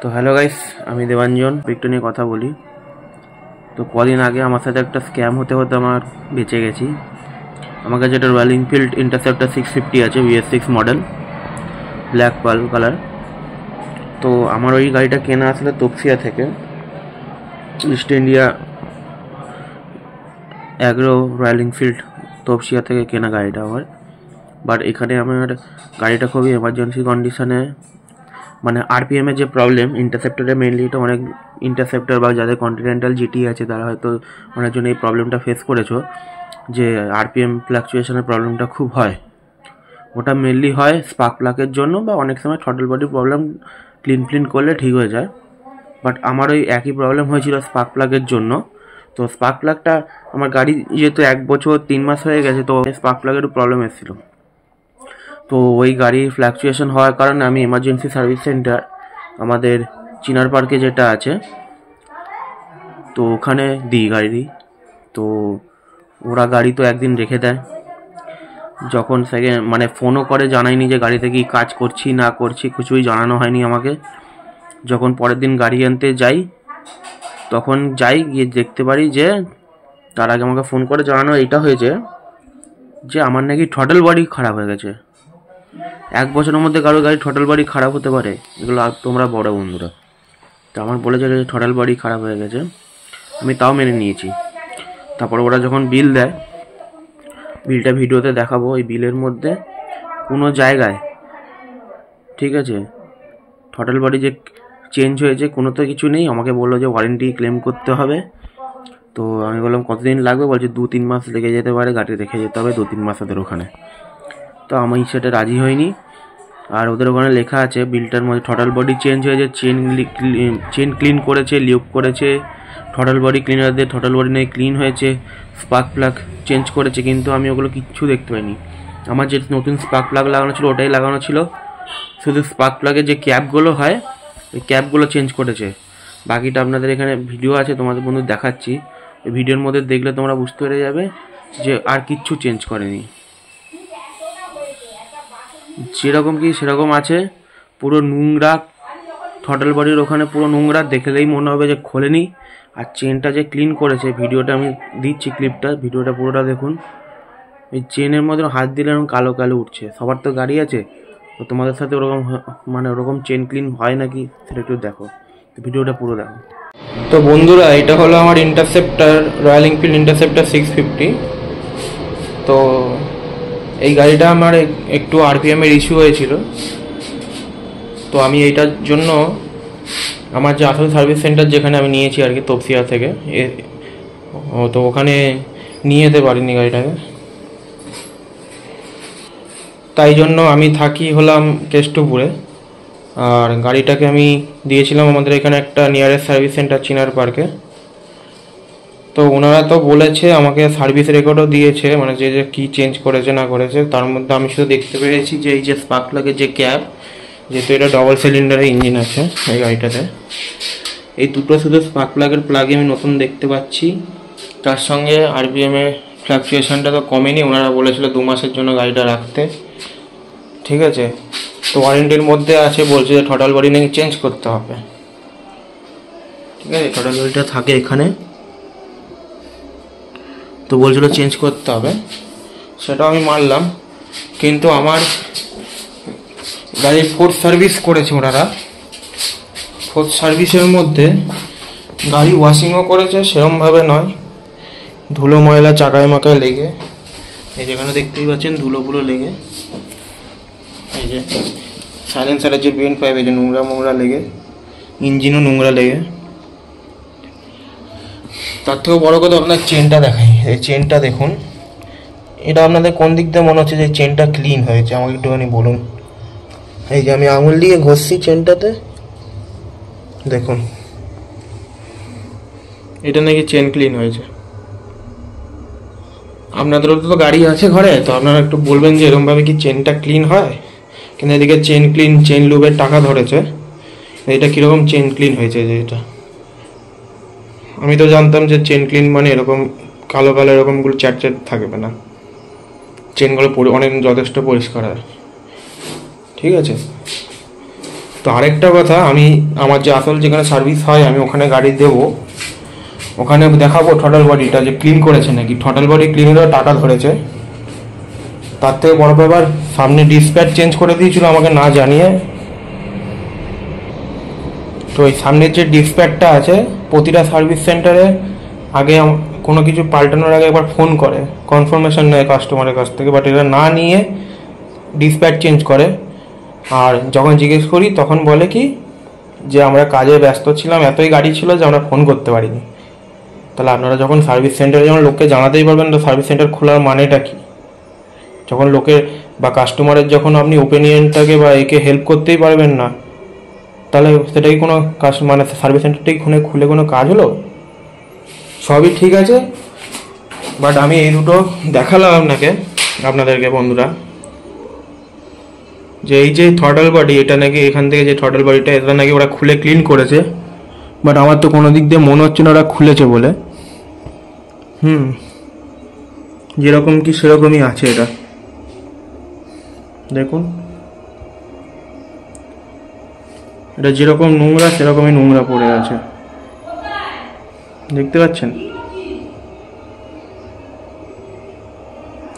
তো hello guys, আমি দেবাঞ্জন একটু নিয়ে কথা বলি। তো কদিন আগে আমার সাথে একটা স্ক্যাম হতে আমার বেঁচে গেছি। আমার কাছে একটা রয়্যাল এনফিল্ড ইন্টারসেপ্টর 650 আছে, BS6 model, black pearl colour. তো আমার ওই গাড়িটা কেনা আসলে তপসিয়া থেকে, east India agro royal Enfield Topsia থেকে কেনা গাড়িটা আমার। বাট এখানে আমার গাড়িটা খুবই এমার্জেন্সি কন্ডিশনে, মানে আরপিএমের যে প্রবলেম ইন্টারসেপ্টরে মেনলি, এটা অনেক ইন্টারসেপ্টর বা যাদের কন্টিনেন্টাল জিটি আছে তারা হয়তো অনেকজন এই প্রবলেমটা ফেস করেছো, যে আরপিএম ফ্ল্যাকচুয়েশনের প্রবলেমটা খুব হয়। ওটা মেনলি হয় স্পার্ক প্লাগের জন্য, বা অনেক সময় থ্রটল বডি প্রবলেম ক্লিন করলে ঠিক হয়ে যায়। বাট আমার ওই একই প্রবলেম হয়েছিল স্পার্ক প্লাগের জন্য। তো স্পার্ক প্লাগটা আমার গাড়ি যেহেতু 1 বছর 3 মাস হয়ে গেছে, তো স্পার্ক প্লাগেরও প্রবলেম এসেছিলো। তো ওই গাড়ির ফ্ল্যাকচুয়েশন হওয়ার কারণে আমি এমার্জেন্সি সার্ভিস সেন্টার আমাদের চিনার পার্কে যেটা আছে, তো ওখানে দিই গাড়ি। তো ওরা গাড়ি তো একদিন রেখে দেয়, যখন সেকেন্ড মানে ফোনও করে জানায়নি যে গাড়িতে কি কাজ করছি না করছি, কিছুই জানানো হয়নি আমাকে। যখন পরের দিন গাড়ি আনতে যাই, তখন গিয়ে দেখতে পারি যে তার আগে আমাকে ফোন করে জানানো এটা হয়েছে যে আমার নাকি থ্রটল বডি খারাপ হয়ে গেছে। 1 বছরের মধ্যে কারো গাড়ি থ্রটল বডি খারাপ হতে পারে? এগুলো তোমরা বড় বন্ধুরা। তো আমার বলেছে যে থ্রটল বডি খারাপ হয়ে গেছে, আমি তাও মেনে নিয়েছি। তারপর ওরা যখন বিল দেয়, বিলটা ভিডিওতে দেখাবো, ওই বিলের মধ্যে কোনো জায়গায়, ঠিক আছে, থ্রটল বডি যে চেঞ্জ হয়েছে কোনো তো কিছু নেই। আমাকে বললো যে ওয়ারেন্টি ক্লেম করতে হবে। তো আমি বললাম কতদিন লাগবে? বলছে 2-3 মাস লেগে যেতে পারে, গাড়ি রেখে যেতে হবে 2-3 মাস ওদের ওখানে। তো আমি সেটা রাজি হইনি। আর ওদের ওখানে লেখা আছে বিলটার মধ্যে থ্রটল বডি চেঞ্জ হয়েছে, চেন ক্লিন করেছে, লিউপ করেছে, থ্রটল বডি ক্লিনার দিয়ে থ্রটল বডি নেই ক্লিন হয়েছে, স্পার্ক প্লাগ চেঞ্জ করেছে। কিন্তু আমি ওগুলো কিচ্ছু দেখতে পাইনি। আমার যে নতুন স্পার্ক প্লাগ লাগানো ছিল ওটাই লাগানো ছিল, শুধু স্পার্ক প্লাগের যে ক্যাপগুলো হয় ওই ক্যাপগুলো চেঞ্জ করেছে। বাকিটা আপনাদের এখানে ভিডিও আছে, তোমাদের বন্ধু দেখাচ্ছি। ওই ভিডিওর মধ্যে দেখলে তোমরা বুঝতে পেরে যাবে যে আর কিচ্ছু চেঞ্জ করেনি, যেরকম কি সেরকম আছে। পুরো নোংরা, থ্রটল বডির ওখানে পুরো নোংরা, দেখলেই মনে হবে যে খোলেনি। আর চেনটা যে ক্লিন করেছে, ভিডিওটা আমি দিচ্ছি, ক্লিপটা, ভিডিওটা পুরোটা দেখুন। এই চেনের মধ্যে হাত দিলে এরকম কালো কালো উঠছে। সবার তো গাড়ি আছে, তো তোমাদের সাথে ওরকম মানে ওরকম চেন ক্লিন হয় নাকি সেটা একটু দেখো, ভিডিওটা পুরো দেখো। তো বন্ধুরা, এটা হলো আমার ইন্টারসেপ্টর, রয়্যাল এনফিল্ড ইন্টারসেপ্টর 650। তো এই গাড়িটা আমার একটু আরপিএমের ইস্যু হয়েছিল। তো আমি এইটার জন্য আমার যে আসল সার্ভিস সেন্টার যেখানে আমি নিয়েছি আর কি, তপসিয়া থেকে, তো ওখানে নিয়ে যেতে পারিনি গাড়িটাকে। তাই জন্য আমি হলাম কেষ্টপুরে। আর গাড়িটাকে আমি দিয়েছিলাম আমাদের এখানে একটা নিয়ারেস্ট সার্ভিস সেন্টার চিনার পার্কে। তো ওনারা তো বলেছে, আমাকে সার্ভিস রেকর্ডও দিয়েছে, মানে যে কী চেঞ্জ করেছে না করেছে। তার মধ্যে আমি শুধু দেখতে পেরেছি যে এই যে স্পার্ক প্লাগের যে ক্যাপ, যেহেতু এটা ডবল সিলিন্ডারের ইঞ্জিন আছে এই গাড়িটাতে, এই দুটো শুধু স্পার্ক প্লাগে আমি নতুন দেখতে পাচ্ছি। তার সঙ্গে আরপিএমে ফ্ল্যাকচুয়েশনটা তো কমেনি। ওনারা বলেছিল 2 মাসের জন্য গাড়িটা রাখতে, ঠিক আছে। তো ওয়ারেন্টির মধ্যে আছে, বলছে যে থ্রটল বডি নাকি চেঞ্জ করতে হবে, ঠিক আছে। থ্রটল বডিটা থাকে এখানে, তো বলছিল চেঞ্জ করতে হবে, সেটাও আমি মানলাম। কিন্তু আমার গাড়ির 4th সার্ভিস করেছে ওনারা। 4th সার্ভিসের মধ্যে গাড়ি ওয়াশিংও করেছে, সেরকমভাবে নয়, ধুলো ময়লা চাকায় মাকায় লেগে, এই যেখানে দেখতেই পাচ্ছেন ধুলোগুলো লেগে, এই যে সাইলেন্সারের যে বেন্ট পাইপ, এই যে নোংরা লেগে, ইঞ্জিনও নোংরা লেগে। তার থেকেও বড় কথা আপনার চেনটা দেখাই। এই চেনটা দেখুন, এটা আপনাদের কোন দিক দিয়ে মনে হচ্ছে যে চেনটা ক্লিন হয়েছে আমাকে একটুখানি বলুন। এই যে আমি আঙুল দিয়ে ঘষছি চেনটাতে, দেখুন, এটা নাকি চেন ক্লিন হয়েছে। আপনাদেরও তো গাড়ি আছে ঘরে, তো আপনারা একটু বলবেন যে এরকমভাবে কি চেনটা ক্লিন হয়। কিন্তু এদিকে চেন লুবের টাকা ধরেছে, এটা কীরকম চেন ক্লিন হয়েছে। যে এটা আমি তো জানতাম যে চেন ক্লিন মানে এরকম কালো এরকমগুলো চ্যাট থাকবে না, চেনগুলো অনেক যথেষ্ট পরিষ্কার হয়, ঠিক আছে। তো আরেকটা কথা, আমি আমার যে আসল যেখানে সার্ভিস হয় আমি ওখানে গাড়ি দেবো, ওখানে দেখাবো থ্রটল বডিটা যে ক্লিন করেছে নাকি। থ্রটল বডি ক্লিনেরও টাকা ধরেছে। তার থেকে বড় ব্যাপার, সামনে ডিসপ্যাচ চেঞ্জ করে দিয়েছিল আমাকে না জানিয়ে। তো ওই সামনের যে ডিসপ্যাচটা আছে, প্রতিটা সার্ভিস সেন্টারে আগে কোনো কিছু পাল্টানোর আগে একবার ফোন করে কনফার্মেশন নেয় কাস্টমারের কাছ থেকে, বাট এটা না নিয়ে ডিসপ্যাচ চেঞ্জ করে। আর যখন জিজ্ঞেস করি তখন বলে কি যে আমরা কাজে ব্যস্ত ছিলাম, এতই গাড়ি ছিল যে আমরা ফোন করতে পারিনি। তাহলে আপনারা যখন সার্ভিস সেন্টারে যখন লোককে জানাতেই পারবেন, তো সার্ভিস সেন্টার খোলার মানেটা কি? যখন লোকের বা কাস্টমারের যখন আপনি ওপিনিয়নটাকে বা একে হেল্প করতেই পারবেন না, তাহলে সেটাই কোনো কাজ, মানে সার্ভিস সেন্টারটাই খুলে কোনো কাজ হলো? সবই ঠিক আছে, বাট আমি এই দুটো দেখালাম আপনাদেরকে বন্ধুরা, যে এই যে থ্রটল বডি, এটা নাকি এখান থেকে যে থ্রটল বডিটা, এটা নাকি ওরা খুলে ক্লিন করেছে, বাট আমার তো কোনো দিক দিয়ে মনে হচ্ছে না ওরা খুলেছে বলে। যেরকম কি সেরকমই আছে এটা, দেখুন এটা যেরকম নোংরা সেরকমই নোংরা পড়ে আছে, দেখতে পাচ্ছেন?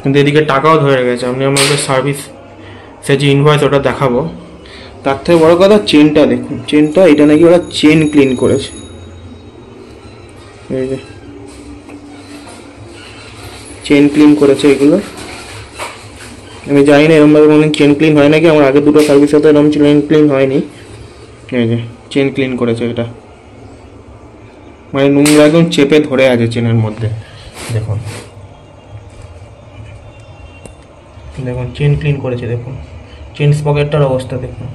কিন্তু এদিকে টাকাও ধরে গেছে। আপনি আমাদের সার্ভিস সে যে ইনভয়েস ওটা দেখাবো। তার থেকে বড় কথা চেনটা দেখুন, চেনটা এটা নাকি ওরা চেন ক্লিন করেছে। এই যে চেন ক্লিন করেছে এগুলো, আমি জানি না এরকমভাবে কোনো চেন ক্লিন হয় নাকি, আমার আগে দুটো সার্ভিসে তো এরকম চেন ক্লিন হয়নি। এই যে চেন ক্লিন করেছে এটা, মানে নোংরা একদম চেপে ধরে আছে চেনের মধ্যে। দেখুন দেখুন চেন ক্লিন করেছে, দেখুন চেন পকেটটার অবস্থা দেখুন।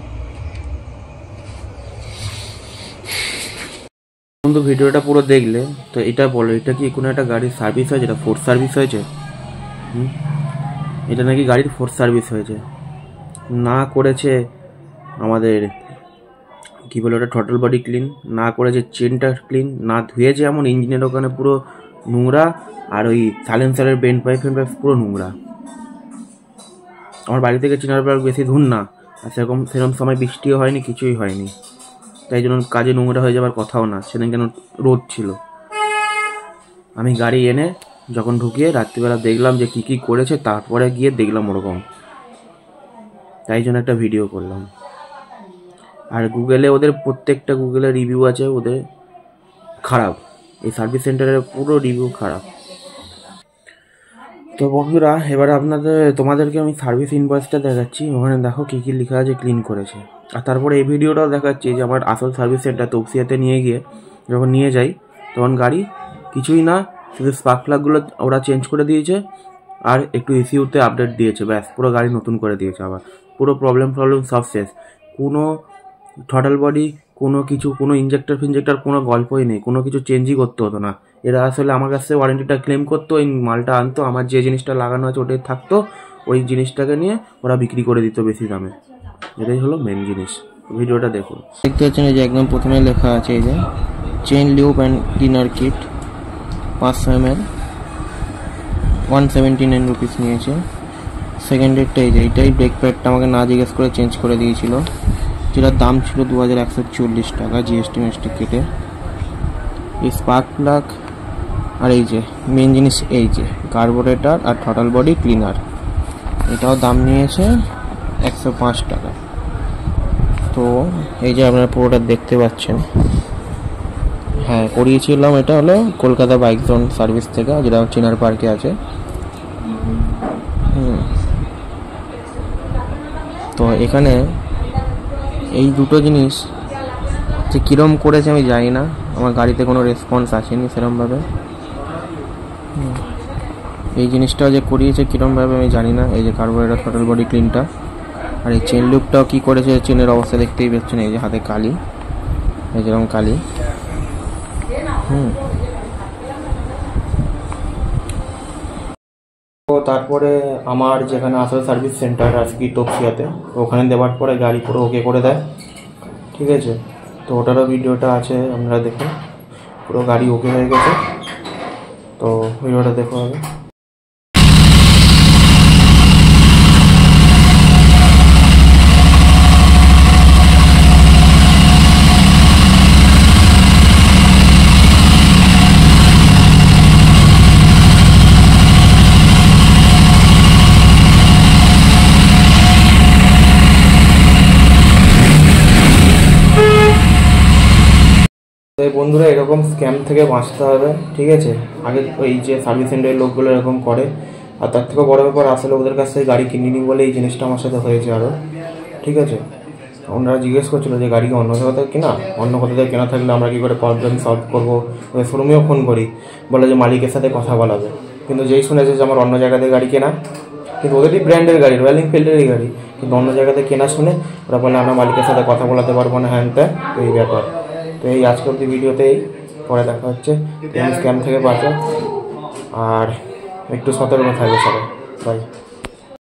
বন্ধু ভিডিওটা পুরো দেখলে তো এটা বলো, এটা কি কোনো একটা গাড়ির সার্ভিস হয়েছে? এটা ফোর্স সার্ভিস হয়েছে? এটা নাকি গাড়ির ফোর্স সার্ভিস হয়েছে। না করেছে আমাদের কী বলে ওটা থ্রটল বডি ক্লিন, না করেছে চেনটা ক্লিন, না ধুয়েছে, এমন ইঞ্জিনের ওখানে পুরো নোংরা, আর ওই সাইলেন্সারের বেন্ড পাইপ পুরো নোংরা। আমার বাড়ি থেকে চেনার পর বেশি ধুন না, আর সেরকম সময় বৃষ্টিও হয়নি, কিছুই হয়নি, তাই জন্য কাজে নোংরা হয়ে যাবার কথাও না। সেদিন কেন রোদ ছিল, আমি গাড়ি এনে যখন ঢুকিয়ে রাত্রিবেলা দেখলাম যে কী কী করেছে, তারপরে গিয়ে দেখলাম ওরকম, তাই জন্য একটা ভিডিও করলাম। আর গুগলে ওদের প্রত্যেকটা গুগলে রিভিউ আছে, ওদের খারাপ, এই সার্ভিস সেন্টারের পুরো রিভিউ খারাপ। তো বন্ধুরা এবার তোমাদেরকে আমি সার্ভিস ইনভয়েসটা দেখাচ্ছি, ওখানে দেখো কী কী লেখা আছে ক্লিন করেছে। আর তারপরে এই ভিডিওটাও দেখাচ্ছি যে আমার আসল সার্ভিস সেন্টার তপসিয়াতে যখন নিয়ে যাই তখন গাড়ি কিছুই না, শুধু স্পার্ক প্লাগগুলো ওরা চেঞ্জ করে দিয়েছে আর একটু ইসিউতে আপডেট দিয়েছে, ব্যাস পুরো গাড়ি নতুন করে দিয়েছে। আবার পুরো প্রবলেম সব শেষ, কোনো থ্রটল বডি কোনো ইঞ্জেক্টর কোনো গল্পই নেই, কোনো কিছু চেঞ্জই করতে হতো না। এরা আসলে আমার কাছে ওয়ারেন্টিটা ক্লেম করতো, ওই মালটা আনতো, আমার যে জিনিসটা লাগানো আছে ওটাই থাকতো, ওই জিনিসটাকে নিয়ে ওরা বিক্রি করে দিত বেশি দামে। এটাই হলো মেন জিনিস। ভিডিওটা দেখুন, দেখতে পাচ্ছেন এই যে একদম প্রথমে লেখা আছে এই যে chain lube and cleaner kit 500 ml 179 rupees নিয়েছে। সেকেন্ড ডেটটা এই যে এইটাই ব্রেক প্যাডটা আমাকে না জিজ্ঞেস করে চেঞ্জ করে দিয়েছিল, যেটার দাম ছিল 2140 টাকা জিএসটি মিএসটি কেটে। এই স্পার্ক প্লাগ আর এই যে মেন জিনিস এই যে কার্বোরেটর আর থ্রটল বডি ক্লিনার, এটাও দাম নিয়েছে 105 টাকা। তো এই যে আপনারা পুরোটা দেখতে পাচ্ছেন, হ্যাঁ করিয়েছিলাম। এটা হলো কলকাতা বাইক জোন সার্ভিস থেকে, যেটা চিনার পার্কে আছে। তো এখানে এই দুটো জিনিস যে কীরকম করেছে আমি জানি না, আমার গাড়িতে কোনো রেসপন্স আসেনি সেরকমভাবে। এই জিনিসটাও যে করিয়েছে কীরকমভাবে আমি জানি না। এই যে কার্বোরেটর থ্রটল বডি ক্লিনটা, আর এই চেন লুপটাও কী করেছে, চেনের অবস্থা দেখতেই পাচ্ছেন, এই যে হাতে কালি, এই যেরকম কালি। তো তারপরে আমার যেখানে আসল সার্ভিস সেন্টার আজকে তপসিয়াতে, ওখানে দেওয়ার পরে গাড়ি পুরো ওকে করে দেয়, ঠিক আছে। তো ওটারও ভিডিওটা আছে, আপনারা দেখুন, পুরো গাড়ি ওকে হয়ে গেছে। তো ভিডিওটা দেখো হবে। তো এই বন্ধুরা এরকম স্ক্যাম থেকে বাঁচতে হবে, ঠিক আছে। আগে ওই যে সার্ভিস সেন্টারের লোকগুলো এরকম করে, আর তার থেকেও বড় ব্যাপার আসলে ওদের কাছ থেকে গাড়ি কিনিনি বলে এই জিনিসটা আমার সাথে হয়েছে আরও, ঠিক আছে। ওনারা জিজ্ঞেস করছিলো যে গাড়ি কি অন্য কোথাও থেকে কেনা, অন্য কোথাও থেকে কেনা থাকলে আমরা কী করে প্রবলেম সলভ করবো। শোরুমেও ফোন করি, বলে যে মালিকের সাথে কথা বলাবে, কিন্তু যেই শুনেছে যে আমার অন্য জায়গা থেকে গাড়ি কেনা, কিন্তু ওদেরই ব্র্যান্ডের গাড়ি, রয়্যাল এনফিল্ডেরই গাড়ি, কিন্তু অন্য জায়গাতে কেনা শুনে ওরা বলে আমরা মালিকের সাথে কথা বলাতে পারবো না, হ্যান ত্যান। তো এই ব্যাপার। তো এই আজকে অব্দি ভিডিওতেই, পরে দেখা হচ্ছে। স্ক্যাম থেকে বাঁচো আর একটু সতর্ক থাকবে সবাই। বাই।